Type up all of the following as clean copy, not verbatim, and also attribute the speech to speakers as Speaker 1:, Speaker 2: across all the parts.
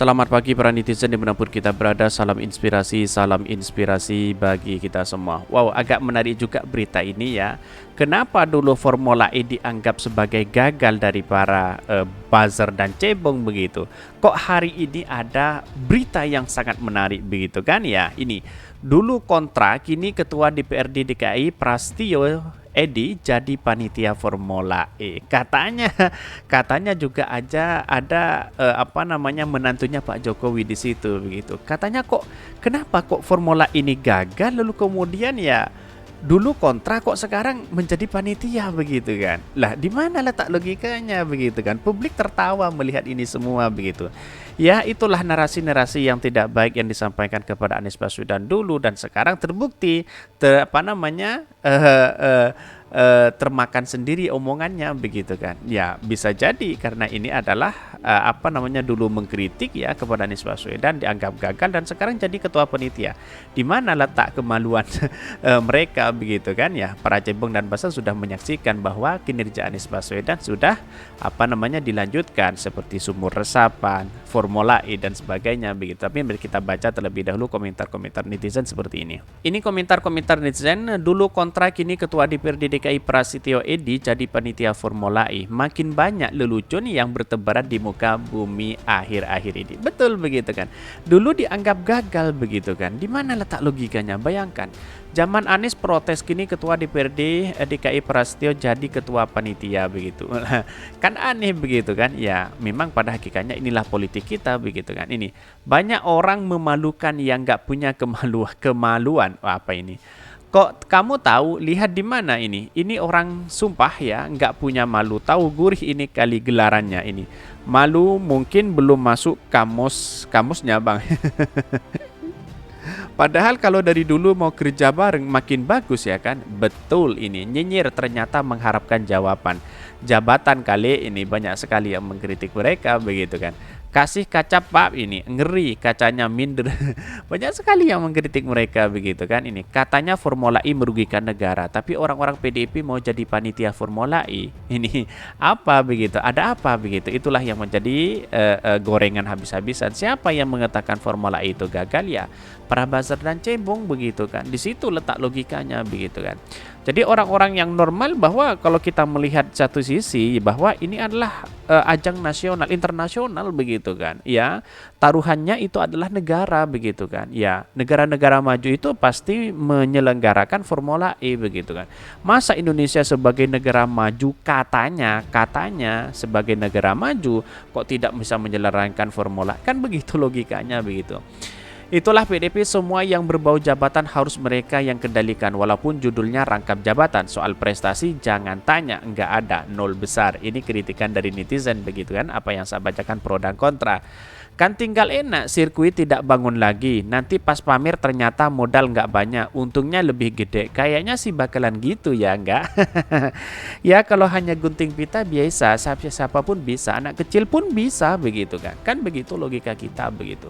Speaker 1: Selamat pagi para netizen dimanapun kita berada, salam inspirasi bagi kita semua. Wow, agak menarik juga berita ini ya. Kenapa dulu Formula E dianggap sebagai gagal dari para buzzer dan cebong begitu? Kok hari ini ada berita yang sangat menarik begitu kan ya? Ini dulu kontrak, kini Ketua DPRD DKI Prasetyo Edi jadi panitia Formula E. Katanya juga aja ada menantunya Pak Jokowi di situ begitu. Katanya kenapa kok Formula ini gagal lalu kemudian ya dulu kontrak kok sekarang menjadi panitia begitu kan. Lah di mana letak logikanya begitu kan? Publik tertawa melihat ini semua begitu. Ya itulah narasi-narasi yang tidak baik yang disampaikan kepada Anies Baswedan dulu dan sekarang terbukti termakan sendiri omongannya begitu kan. Ya bisa jadi karena ini adalah dulu mengkritik ya kepada Anies Baswedan dianggap gagal dan sekarang jadi ketua panitia. Di mana letak kemaluan mereka begitu kan ya. Para cebong dan basa sudah menyaksikan bahwa kinerja Anies Baswedan sudah dilanjutkan seperti sumur resapan, Formula E dan sebagainya begitu. Tapi mari kita baca terlebih dahulu komentar-komentar netizen seperti ini. Ini komentar-komentar netizen, dulu kontrak kini Ketua DPRD DKI Prasetyo Edi jadi panitia Formula E. Makin banyak lelucon yang bertebaran di muka bumi akhir-akhir ini. Betul begitu kan. Dulu dianggap gagal begitu kan. Di mana letak logikanya? Bayangkan. Zaman Anies protes kini Ketua DPRD DKI Prasetyo jadi ketua panitia begitu. Kan aneh begitu kan. Ya memang pada hakikatnya inilah politik kita begitu kan. Ini banyak orang memalukan yang nggak punya kemaluan. Apa ini? Kok kamu tahu? Lihat di mana ini? Ini orang sumpah ya, nggak punya malu. Tahu gurih ini kali gelarannya ini. Malu mungkin belum masuk kamusnya bang. Padahal kalau dari dulu mau kerja bareng makin bagus ya kan. Betul ini. Nyinyir ternyata mengharapkan jawaban. Jabatan kali ini banyak sekali yang mengkritik mereka begitu kan. Kasih kaca pak ini ngeri kacanya minder. Banyak sekali yang mengkritik mereka begitu kan. Ini katanya Formula E merugikan negara, tapi orang-orang PDIP mau jadi panitia Formula E. Ini apa begitu? Ada apa begitu? Itulah yang menjadi gorengan habis-habisan. Siapa yang mengatakan Formula E itu gagal ya? Para buzzer dan cebong begitu kan. Di situ letak logikanya begitu kan. Jadi orang-orang yang normal bahwa kalau kita melihat satu sisi bahwa ini adalah ajang nasional, internasional begitu kan. Ya, taruhannya itu adalah negara begitu kan. Ya, negara-negara maju itu pasti menyelenggarakan Formula E begitu kan. Masa Indonesia sebagai negara maju katanya sebagai negara maju kok tidak bisa menyelenggarakan Formula? Kan begitu logikanya begitu. Itulah PDP, semua yang berbau jabatan harus mereka yang kendalikan. Walaupun judulnya rangkap jabatan, soal prestasi jangan tanya, nggak ada, nol besar. Ini kritikan dari netizen begitu kan, apa yang saya bacakan pro dan kontra. Kan tinggal enak, sirkuit tidak bangun lagi. Nanti pas pamer ternyata modal nggak banyak, untungnya lebih gede. Kayaknya sih bakalan gitu ya, nggak? Ya kalau hanya gunting pita biasa, siapapun bisa, anak kecil pun bisa begitu kan. Kan begitu logika kita begitu.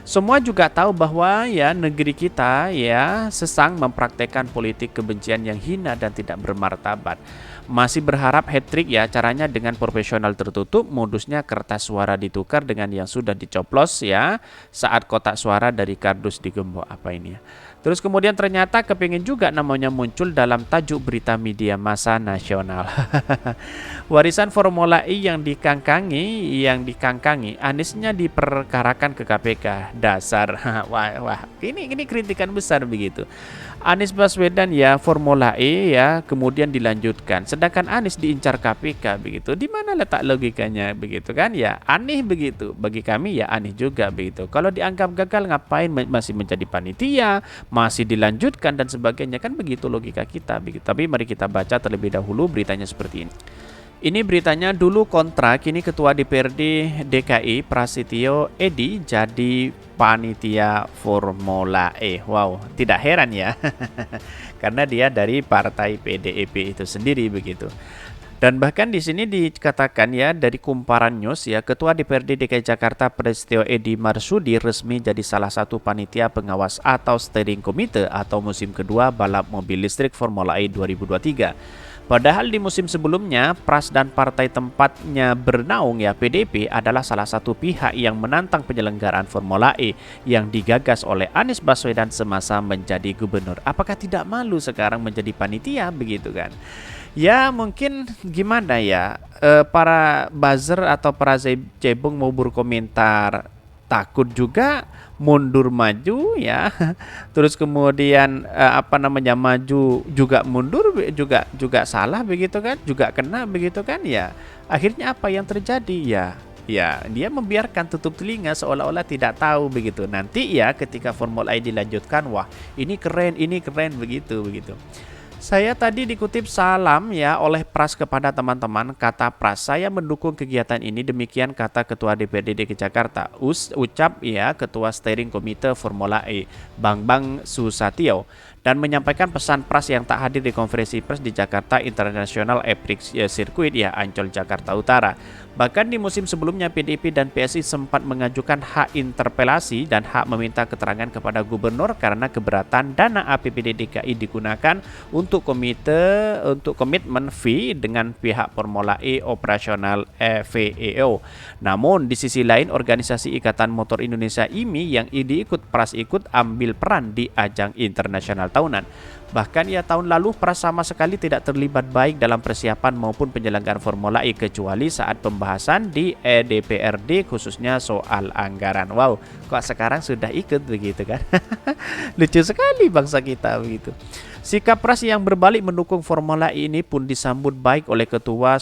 Speaker 1: Semua juga tahu bahwa ya negeri kita ya sesang mempraktekkan politik kebencian yang hina dan tidak bermartabat. Masih berharap hat-trick ya, caranya dengan profesional tertutup, modusnya kertas suara ditukar dengan yang sudah dicoplos ya saat kotak suara dari kardus digembok. Apa ini ya? Terus kemudian ternyata kepingin juga namanya muncul dalam tajuk berita media massa nasional. Warisan Formula E yang dikangkangi, Aniesnya diperkarakan ke KPK. Dasar. Wah, ini kritikan besar begitu. Anies Baswedan ya Formula E ya kemudian dilanjutkan, sedangkan Anies diincar KPK begitu. Di mana letak logikanya begitu kan ya? Aneh begitu. Bagi kami ya aneh juga begitu. Kalau dianggap gagal ngapain masih menjadi panitia, masih dilanjutkan dan sebagainya, kan begitu logika kita begitu. Tapi mari kita baca terlebih dahulu beritanya seperti ini. Ini beritanya, dulu kontrak, kini Ketua DPRD DKI Prasetyo Edi jadi panitia Formula E. Wow, tidak heran ya. Karena dia dari partai PDIP itu sendiri begitu. Dan bahkan di sini dikatakan ya dari Kumparan News ya, Ketua DPRD DKI Jakarta Prasetyo Edi Marsudi resmi jadi salah satu panitia pengawas atau steering committee atau musim kedua balap mobil listrik Formula E 2023. Padahal di musim sebelumnya, Pras dan partai tempatnya bernaung ya PDIP adalah salah satu pihak yang menantang penyelenggaraan Formula E yang digagas oleh Anies Baswedan semasa menjadi gubernur. Apakah tidak malu sekarang menjadi panitia begitu kan? Ya mungkin gimana ya, para buzzer atau para cebong mau berkomentar takut juga mundur maju ya. Terus kemudian maju juga mundur juga salah begitu kan, juga kena begitu kan ya. Akhirnya apa yang terjadi ya? Ya, dia membiarkan tutup telinga seolah-olah tidak tahu begitu. Nanti ya ketika Formula E dilanjutkan, wah, ini keren begitu. Saya tadi dikutip salam ya oleh Pras kepada teman-teman. Kata Pras, saya mendukung kegiatan ini. Demikian kata Ketua DPRD DKI Jakarta. Ucap ya Ketua Steering Komite Formula E, Bambang Susatyo. Dan menyampaikan pesan Pras yang tak hadir di konferensi pers di Jakarta International Eprix Circuit ya Ancol Jakarta Utara. Bahkan di musim sebelumnya PDIP dan PSI sempat mengajukan hak interpelasi dan hak meminta keterangan kepada gubernur karena keberatan dana APBD DKI digunakan untuk komitmen fee dengan pihak Formula E operasional VEO. Namun di sisi lain organisasi Ikatan Motor Indonesia IMI yang diikut Pras ikut ambil peran di ajang internasional tahunan. Bahkan ya tahun lalu Pras sama sekali tidak terlibat baik dalam persiapan maupun penyelenggaraan Formula E kecuali saat pembahasan di DPRD khususnya soal anggaran. Wow, kok sekarang sudah ikut begitu kan? Lucu sekali bangsa kita begitu. Sikap Pras yang berbalik mendukung Formula E ini pun disambut baik oleh Ketua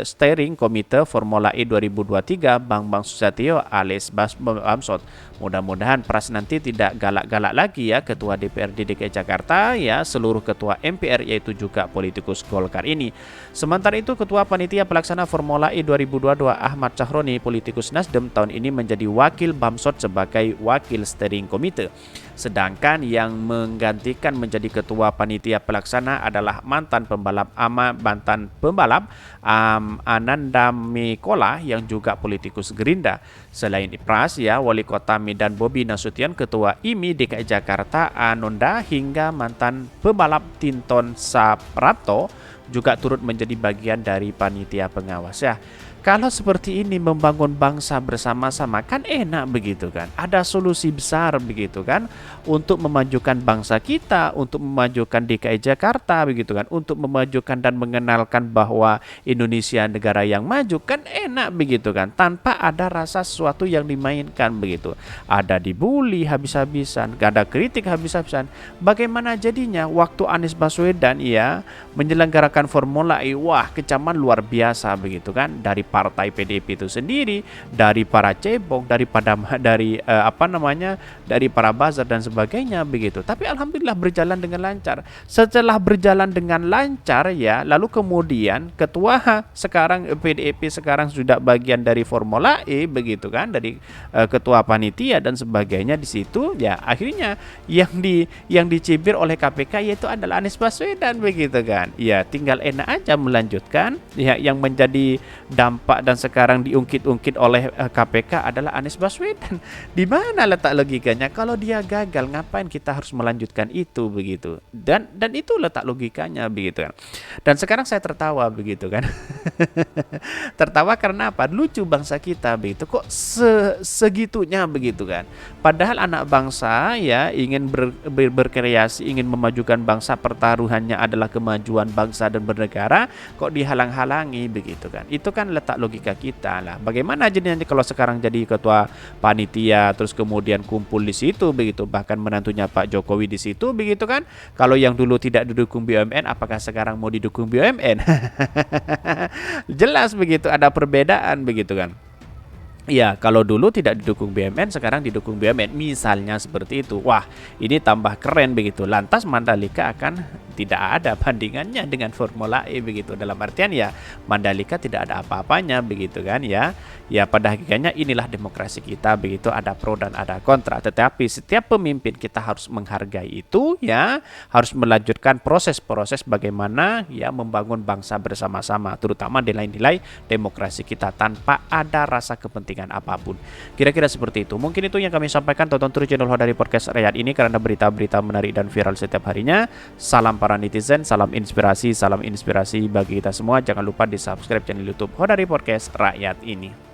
Speaker 1: Steering Komite Formula E 2023 Bambang Susatyo alias Bamsot. Mudah-mudahan Pras nanti tidak galak-galak lagi ya Ketua DPRD DKI Jakarta ya seluruh Ketua MPR yaitu juga politikus Golkar ini. Sementara itu Ketua Panitia Pelaksana Formula E 2022 Ahmad Chahroni politikus Nasdem tahun ini menjadi wakil Bamsot sebagai wakil Steering Komite. Sedangkan yang menggantikan menjadi ketua panitia pelaksana adalah mantan pembalap Ananda Mikola yang juga politikus Gerindra. Selain Pras ya, Wali Kota Medan Bobi Nasution, Ketua IMI DKI Jakarta Ananda hingga mantan pembalap Tinton Saprapto juga turut menjadi bagian dari panitia pengawas ya. Kalau seperti ini membangun bangsa bersama-sama kan enak begitu kan. Ada solusi besar begitu kan untuk memajukan bangsa kita, untuk memajukan DKI Jakarta begitu kan, untuk memajukan dan mengenalkan bahwa Indonesia negara yang maju kan enak begitu kan, tanpa ada rasa sesuatu yang dimainkan begitu. Ada dibully habis-habisan, ada kritik habis-habisan. Bagaimana jadinya waktu Anies Baswedan ya menyelenggarakan Formula E, wah kecaman luar biasa begitu kan dari partai PDIP itu sendiri, dari para cebong, dari para buzzer dan sebagainya begitu. Tapi alhamdulillah berjalan dengan lancar. Setelah berjalan dengan lancar ya, lalu kemudian ketua sekarang PDIP sekarang sudah bagian dari Formula E begitu kan, dari ketua panitia dan sebagainya di situ ya, akhirnya yang dicibir oleh KPK yaitu adalah Anies Baswedan begitu kan. Ya tinggal enak aja melanjutkan ya, yang menjadi dampak dan sekarang diungkit-ungkit oleh KPK adalah Anies Baswedan. Di mana letak logikanya? Kalau dia gagal, ngapain kita harus melanjutkan itu begitu? Dan itu letak logikanya begitu kan. Dan sekarang saya tertawa begitu kan. Tertawa karena apa? Lucu bangsa kita begitu. Kok segitunya begitu kan? Padahal anak bangsa ya ingin berkreasi, ingin memajukan bangsa, pertaruhannya adalah kemajuan bangsa dan bernegara, kok dihalang-halangi begitu kan? Itu kan letak logika kita lah. Bagaimana jadinya kalau sekarang jadi ketua panitia terus kemudian kumpul di situ begitu, bahkan menantunya Pak Jokowi di situ begitu kan. Kalau yang dulu tidak didukung BUMN, apakah sekarang mau didukung BUMN? Jelas begitu ada perbedaan begitu kan. Ya, kalau dulu tidak didukung BUMN, sekarang didukung BUMN. Misalnya seperti itu. Wah, ini tambah keren begitu. Lantas Mandalika akan tidak ada bandingannya dengan Formula E begitu. Dalam artian ya Mandalika tidak ada apa-apanya begitu kan ya. Ya pada hakikatnya inilah demokrasi kita begitu, ada pro dan ada kontra. Tetapi setiap pemimpin kita harus menghargai itu ya, harus melanjutkan proses-proses bagaimana ya membangun bangsa bersama-sama, terutama nilai-nilai demokrasi kita tanpa ada rasa kepentingan apapun. Kira-kira seperti itu. Mungkin itu yang kami sampaikan. Tonton terus channel Hodari Podcast Rakyat ini karena berita-berita menarik dan viral setiap harinya. Salam para netizen. Salam inspirasi bagi kita semua. Jangan lupa di subscribe channel YouTube Honari Podcast Rakyat ini.